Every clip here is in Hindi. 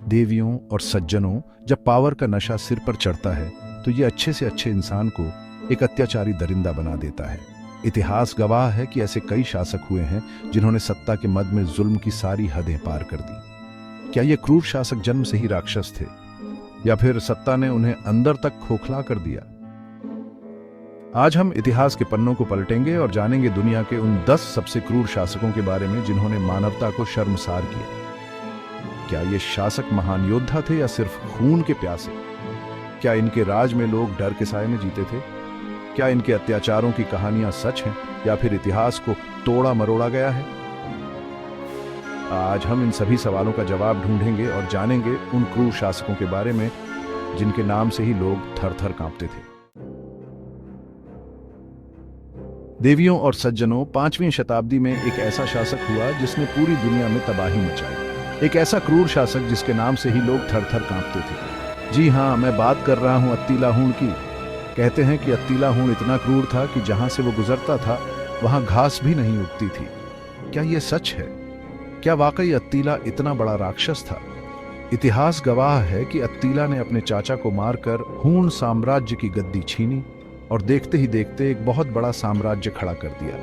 देवियों और सज्जनों, जब पावर का नशा सिर पर चढ़ता है तो ये अच्छे से अच्छे इंसान को एक अत्याचारी दरिंदा बना देता है। इतिहास गवाह है कि ऐसे कई शासक हुए हैं जिन्होंने सत्ता के मद में जुल्म की सारी हदें पार कर दी। क्या ये क्रूर शासक जन्म से ही राक्षस थे या फिर सत्ता ने उन्हें अंदर तक खोखला कर दिया? आज हम इतिहास के पन्नों को पलटेंगे और जानेंगे दुनिया के उन 10 सबसे क्रूर शासकों के बारे में जिन्होंने मानवता को शर्मसार किया। क्या ये शासक महान योद्धा थे या सिर्फ खून के प्यासे? क्या इनके राज में लोग डर के साए में जीते थे? क्या इनके अत्याचारों की कहानियां सच हैं या फिर इतिहास को तोड़ा मरोड़ा गया है? आज हम इन सभी सवालों का जवाब ढूंढेंगे और जानेंगे उन क्रूर शासकों के बारे में जिनके नाम से ही लोग थर थर कांपते थे। देवियों और सज्जनों, 5वीं शताब्दी में एक ऐसा शासक हुआ जिसने पूरी दुनिया में तबाही मचाई। एक ऐसा क्रूर शासक जिसके नाम से ही लोग थर थर कांपते थे। जी हाँ, मैं बात कर रहा हूं अत्तीला हूण की। कहते हैं कि अत्तीला हूण इतना क्रूर था कि जहां से वो गुजरता था वहां घास भी नहीं उगती थी। क्या ये सच है? क्या वाकई अत्तीला इतना बड़ा राक्षस था? इतिहास गवाह है कि अत्तीला ने अपने चाचा को मारकर हूण साम्राज्य की गद्दी छीनी और देखते ही देखते एक बहुत बड़ा साम्राज्य खड़ा कर दिया।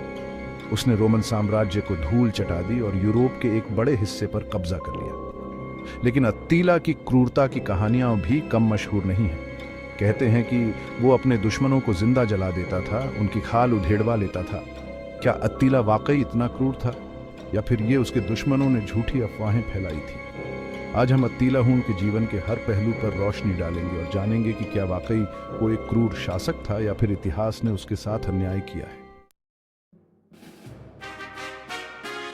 उसने रोमन साम्राज्य को धूल चटा दी और यूरोप के एक बड़े हिस्से पर कब्जा कर लिया। लेकिन अत्तीला की क्रूरता की कहानियां भी कम मशहूर नहीं हैं। कहते हैं कि वो अपने दुश्मनों को जिंदा जला देता था, उनकी खाल उधेड़वा लेता था। क्या अत्तीला वाकई इतना क्रूर था या फिर ये उसके दुश्मनों ने झूठी अफवाहें फैलाई थी? आज हम अत्तीला हूण के जीवन के हर पहलू पर रोशनी डालेंगे और जानेंगे कि क्या वाकई वो एक क्रूर शासक था या फिर इतिहास ने उसके साथ अन्याय किया है।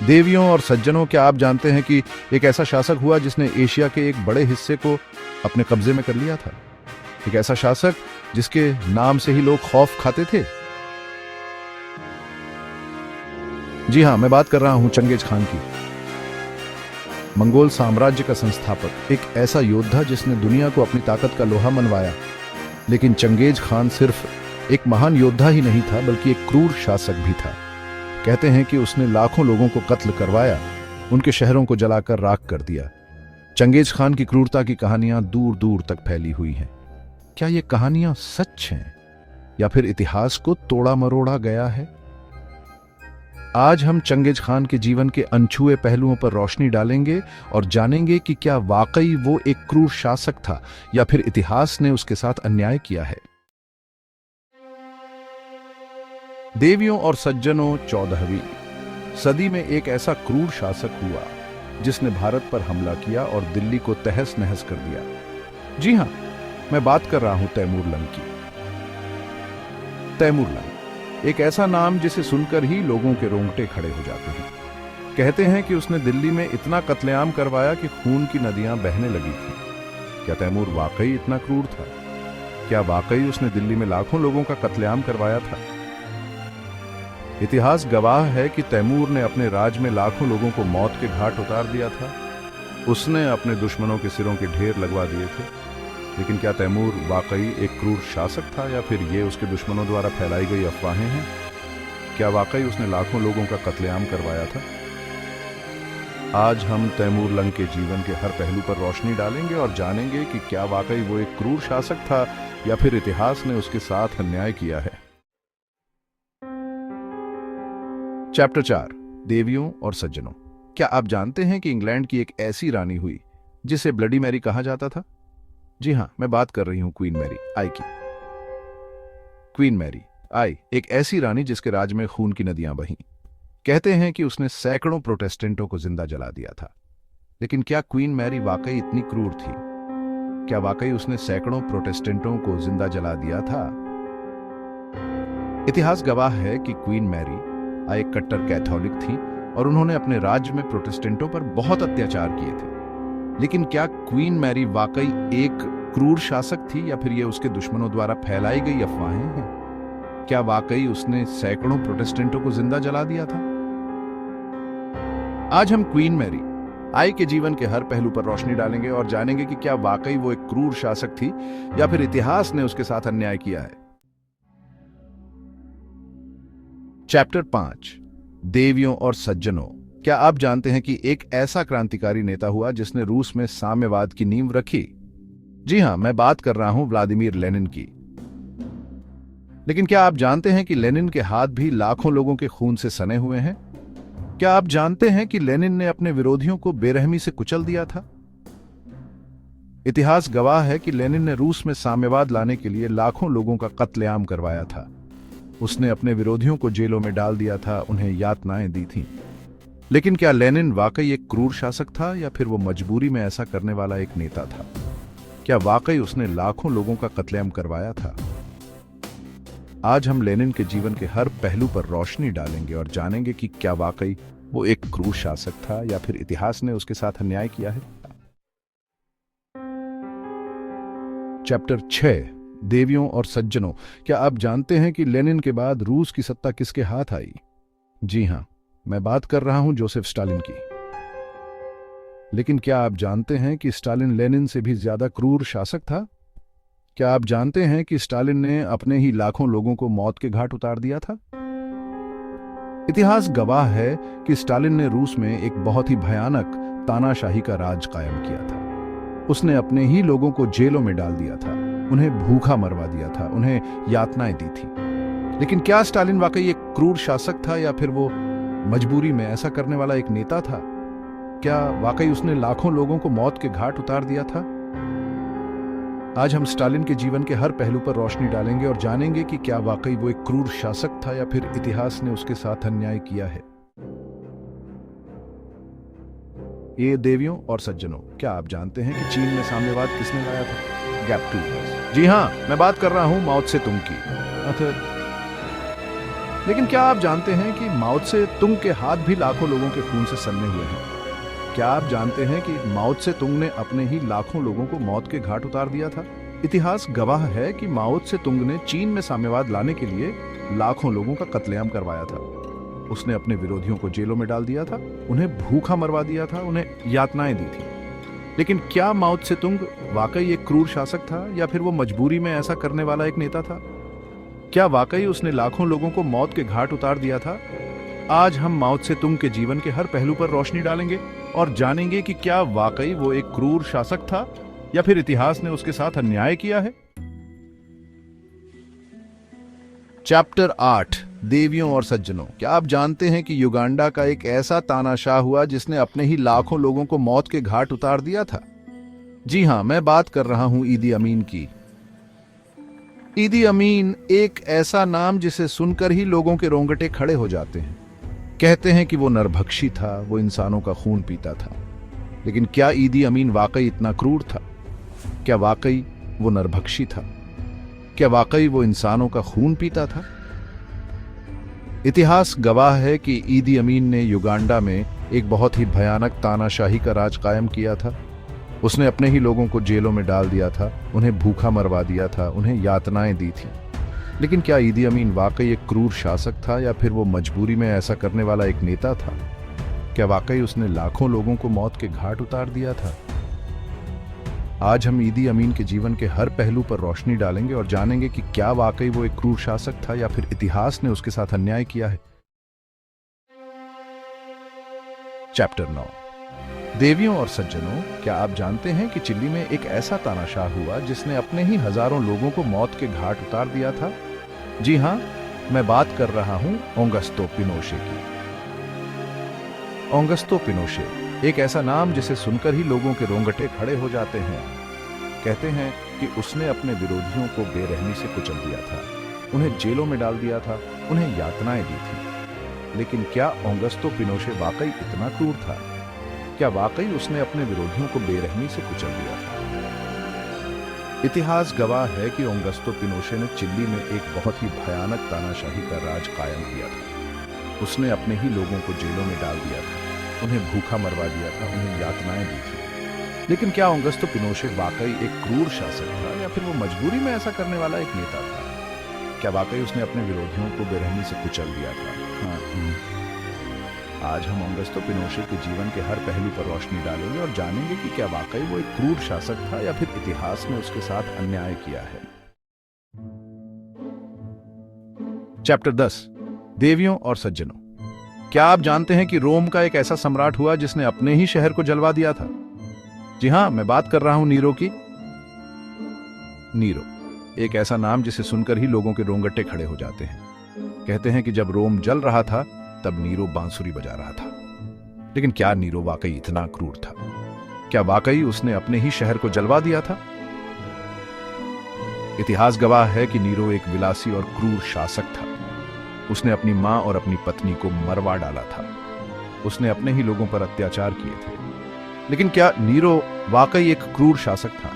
देवियों और सज्जनों, क्या आप जानते हैं कि एक ऐसा शासक हुआ जिसने एशिया के एक बड़े हिस्से को अपने कब्जे में कर लिया था? एक ऐसा शासक जिसके नाम से ही लोग खौफ खाते थे। जी हां, मैं बात कर रहा हूं चंगेज खान की। मंगोल साम्राज्य का संस्थापक, एक ऐसा योद्धा जिसने दुनिया को अपनी ताकत का लोहा मनवाया। लेकिन चंगेज खान सिर्फ एक महान योद्धा ही नहीं था बल्कि एक क्रूर शासक भी था। कहते हैं कि उसने लाखों लोगों को कत्ल करवाया, उनके शहरों को जलाकर राख कर दिया। चंगेज खान की क्रूरता की कहानियां दूर दूर तक फैली हुई हैं। क्या ये कहानियां सच हैं या फिर इतिहास को तोड़ा मरोड़ा गया है? आज हम चंगेज खान के जीवन के अनछुए पहलुओं पर रोशनी डालेंगे और जानेंगे कि क्या वाकई वो एक क्रूर शासक था या फिर इतिहास ने उसके साथ अन्याय किया है। देवियों और सज्जनों, 14वीं सदी में एक ऐसा क्रूर शासक हुआ जिसने भारत पर हमला किया और दिल्ली को तहस नहस कर दिया। जी हां, मैं बात कर रहा हूं तैमूरलंग की। तैमूरलंग एक ऐसा नाम जिसे सुनकर ही लोगों के रोंगटे खड़े हो जाते हैं। कहते हैं कि उसने दिल्ली में इतना कत्लेआम करवाया कि खून की नदियां बहने लगी थी। क्या तैमूर वाकई इतना क्रूर था? क्या वाकई उसने दिल्ली में लाखों लोगों का कत्लेआम करवाया था? इतिहास गवाह है कि तैमूर ने अपने राज में लाखों लोगों को मौत के घाट उतार दिया था। उसने अपने दुश्मनों के सिरों के ढेर लगवा दिए थे। लेकिन क्या तैमूर वाकई एक क्रूर शासक था या फिर ये उसके दुश्मनों द्वारा फैलाई गई अफवाहें हैं? क्या वाकई उसने लाखों लोगों का कत्लेआम करवाया था? आज हम तैमूरलंग के जीवन के हर पहलू पर रोशनी डालेंगे और जानेंगे कि क्या वाकई वो एक क्रूर शासक था या फिर इतिहास ने उसके साथ अन्याय किया है। चैप्टर 4, देवियों और सज्जनों। क्या आप जानते हैं कि इंग्लैंड की एक ऐसी रानी हुई जिसे ब्लडी मैरी कहा जाता था? जी हां, मैं बात कर रही हूं क्वीन मैरी आई की। क्वीन मैरी आई एक ऐसी रानी जिसके राज में खून की नदियां बहीं। कहते हैं कि उसने सैकड़ों प्रोटेस्टेंटों को जिंदा जला दिया था। लेकिन क्या क्वीन मैरी वाकई इतनी क्रूर थी? क्या वाकई उसने सैकड़ों प्रोटेस्टेंटों को जिंदा जला दिया था? इतिहास गवाह है कि क्वीन मैरी एक कट्टर कैथोलिक थी और उन्होंने अपने राज्य में प्रोटेस्टेंटों पर बहुत अत्याचार किए थे। लेकिन क्या क्वीन मैरी वाकई एक क्रूर शासक थी या फिर यह उसके दुश्मनों द्वारा फैलाई गई अफवाहें हैं? क्या वाकई उसने सैकड़ों प्रोटेस्टेंटों को जिंदा जला दिया था? आज हम क्वीन मैरी आई के जीवन के हर पहलू पर रोशनी डालेंगे और जानेंगे कि क्या वाकई वो एक क्रूर शासक थी या फिर इतिहास ने उसके साथ अन्याय किया है। चैप्टर 5, देवियों और सज्जनों, क्या आप जानते हैं कि एक ऐसा क्रांतिकारी नेता हुआ जिसने रूस में साम्यवाद की नींव रखी? जी हां, मैं बात कर रहा हूं व्लादिमीर लेनिन की। लेकिन क्या आप जानते हैं कि लेनिन के हाथ भी लाखों लोगों के खून से सने हुए हैं? क्या आप जानते हैं कि लेनिन ने अपने विरोधियों को बेरहमी से कुचल दिया था? इतिहास गवाह है कि लेनिन ने रूस में साम्यवाद लाने के लिए लाखों लोगों का कत्लेआम करवाया था। उसने अपने विरोधियों को जेलों में डाल दिया था, उन्हें यातनाएं दी थीं। लेकिन क्या लेनिन वाकई एक क्रूर शासक था या फिर वो मजबूरी में ऐसा करने वाला एक नेता था? क्या वाकई उसने लाखों लोगों का कत्लेआम करवाया था? आज हम लेनिन के जीवन के हर पहलू पर रोशनी डालेंगे और जानेंगे कि क्या वाकई वो एक क्रूर शासक था या फिर इतिहास ने उसके साथ अन्याय किया है। चैप्टर 6, देवियों और सज्जनों। क्या आप जानते हैं कि लेनिन के बाद रूस की सत्ता किसके हाथ आई? जी हां, मैं बात कर रहा हूं जोसेफ स्टालिन की। लेकिन क्या आप जानते हैं कि स्टालिन लेनिन से भी ज्यादा क्रूर शासक था? क्या आप जानते हैं कि स्टालिन ने अपने ही लाखों लोगों को मौत के घाट उतार दिया था? इतिहास गवाह है कि स्टालिन ने रूस में एक बहुत ही भयानक तानाशाही का राज कायम किया था। उसने अपने ही लोगों को जेलों में डाल दिया था, उन्हें भूखा मरवा दिया था, उन्हें यातनाएं दी थी। लेकिन क्या स्टालिन वाकई एक क्रूर शासक था या फिर वो मजबूरी में ऐसा करने वाला एक नेता था? क्या वाकई उसने लाखों लोगों को मौत के घाट उतार दिया था? आज हम स्टालिन के जीवन के हर पहलू पर रोशनी डालेंगे और जानेंगे कि क्या वाकई वो एक क्रूर शासक था या फिर इतिहास ने उसके साथ अन्याय किया है। ये देवियों और सज्जनों, क्या आप जानते हैं कि चीन में साम्यवाद किसने लाया था? Gap to. जी हां, मैं बात कर रहा हूं माओ त्से तुंग की। लेकिन क्या आप जानते हैं कि माओ त्से तुंग के हाथ भी लाखों लोगों के खून से सने हुए हैं? क्या आप जानते हैं कि माओ त्से तुंग ने अपने ही लाखों लोगों को मौत के घाट उतार दिया था? इतिहास गवाह है कि माओ त्से तुंग ने चीन में साम्यवाद लाने के लिए लाखों लोगों का कत्लेआम करवाया था। उसने अपने विरोधियों को जेलों में डाल दिया था, उन्हें भूखा मरवा दिया था, उन्हें यातनाएं दी थी। लेकिन क्या माओ त्से तुंग वाकई एक क्रूर शासक था या फिर वो मजबूरी में ऐसा करने वाला एक नेता था? क्या वाकई उसने लाखों लोगों को मौत के घाट उतार दिया था? आज हम माओ त्से तुंग के जीवन के हर पहलू पर रोशनी डालेंगे और जानेंगे कि क्या वाकई वो एक क्रूर शासक था या फिर इतिहास ने उसके साथ अन्याय किया है। चैप्टर 8, देवियों और सज्जनों। क्या आप जानते हैं कि युगांडा का एक ऐसा तानाशाह हुआ जिसने अपने ही लाखों लोगों को मौत के घाट उतार दिया था? जी हां, मैं बात कर रहा हूं ईदी अमीन की। ईदी अमीन एक ऐसा नाम जिसे सुनकर ही लोगों के रोंगटे खड़े हो जाते हैं। कहते हैं कि वो नरभक्षी था, वो इंसानों का खून पीता था। लेकिन क्या ईदी अमीन वाकई इतना क्रूर था? क्या वाकई वो नरभक्षी था? क्या वाकई वो इंसानों का खून पीता था? इतिहास गवाह है कि ईदी अमीन ने युगांडा में एक बहुत ही भयानक तानाशाही का राज कायम किया था। उसने अपने ही लोगों को जेलों में डाल दिया था, उन्हें भूखा मरवा दिया था, उन्हें यातनाएं दी थी। लेकिन क्या ईदी अमीन वाकई एक क्रूर शासक था या फिर वो मजबूरी में ऐसा करने वाला एक नेता था? क्या वाकई उसने लाखों लोगों को मौत के घाट उतार दिया था? आज हम ईदी अमीन के जीवन के हर पहलू पर रोशनी डालेंगे और जानेंगे कि क्या वाकई वो एक क्रूर शासक था या फिर इतिहास ने उसके साथ अन्याय किया है। चैप्टर 9, देवियों और सज्जनों। क्या आप जानते हैं कि चिली में एक ऐसा तानाशाह हुआ जिसने अपने ही हजारों लोगों को मौत के घाट उतार दिया था? जी हां, मैं बात कर रहा हूं ऑगस्टो पिनोशे की। ऑगस्टो पिनोशे एक ऐसा नाम जिसे सुनकर ही लोगों के रोंगटे खड़े हो जाते हैं। कहते हैं कि उसने अपने विरोधियों को बेरहमी से कुचल दिया था, उन्हें जेलों में डाल दिया था, उन्हें यातनाएं दी थी। लेकिन क्या ऑगस्टो पिनोशे वाकई इतना क्रूर था? क्या वाकई उसने अपने विरोधियों को बेरहमी से कुचल दिया था? इतिहास गवाह है कि ऑगस्टो पिनोशे ने चिली में एक बहुत ही भयानक तानाशाही का राज कायम किया था। उसने अपने ही लोगों को जेलों में डाल दिया था, उन्हें भूखा मरवा दिया था, उन्हें यातनाएं दी थी। लेकिन क्या ऑगस्टो पिनोशे वाकई एक क्रूर शासक था या फिर वो मजबूरी में ऐसा करने वाला एक नेता था? क्या वाकई उसने अपने विरोधियों को बेरहमी से कुचल दिया था? आज हम ऑगस्टो पिनोशे के जीवन के हर पहलू पर रोशनी डालेंगे और जानेंगे कि क्या वाकई वो एक क्रूर शासक था या फिर इतिहास ने उसके साथ अन्याय किया है। चैप्टर 10, देवियों और सज्जनों। क्या आप जानते हैं कि रोम का एक ऐसा सम्राट हुआ जिसने अपने ही शहर को जलवा दिया था? जी हां, मैं बात कर रहा हूं नीरो की। नीरो एक ऐसा नाम जिसे सुनकर ही लोगों के रोंगटे खड़े हो जाते हैं। कहते हैं कि जब रोम जल रहा था तब नीरो बांसुरी बजा रहा था। लेकिन क्या नीरो वाकई इतना क्रूर था? क्या वाकई उसने अपने ही शहर को जलवा दिया था? इतिहास गवाह है कि नीरो एक विलासी और क्रूर शासक था। उसने अपनी मां और अपनी पत्नी को मरवा डाला था। उसने अपने ही लोगों पर अत्याचार किए थे। लेकिन क्या नीरो वाकई एक क्रूर शासक था,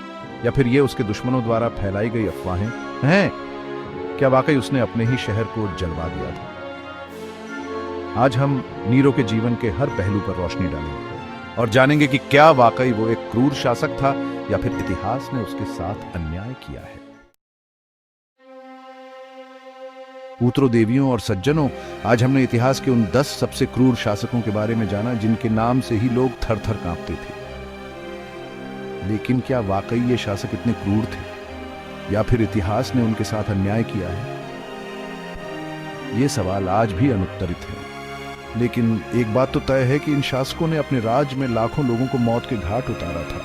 या फिर ये उसके दुश्मनों द्वारा फैलाई गई अफवाहें हैं? क्या वाकई उसने अपने ही शहर को जलवा दिया था? आज हम नीरो के जीवन के हर पहलू पर रोशनी डालेंगे और जानेंगे कि क्या वाकई वो एक क्रूर शासक था, या फिर इतिहास ने उसके साथ अन्याय किया है। पुत्रों, देवियों और सज्जनों, आज हमने इतिहास के उन 10 सबसे क्रूर शासकों के बारे में जाना जिनके नाम से ही लोग थर थर कांपते थे। लेकिन क्या वाकई ये शासक इतने क्रूर थे, या फिर इतिहास ने उनके साथ अन्याय किया है? ये सवाल आज भी अनुत्तरित है। लेकिन एक बात तो तय है कि इन शासकों ने अपने राज में लाखों लोगों को मौत के घाट उतारा था।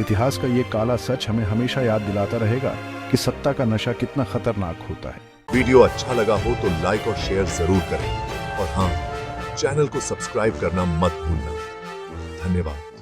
इतिहास का ये काला सच हमें हमेशा याद दिलाता रहेगा कि सत्ता का नशा कितना खतरनाक होता है। वीडियो अच्छा लगा हो तो लाइक और शेयर जरूर करें, और हाँ, चैनल को सब्सक्राइब करना मत भूलना। धन्यवाद।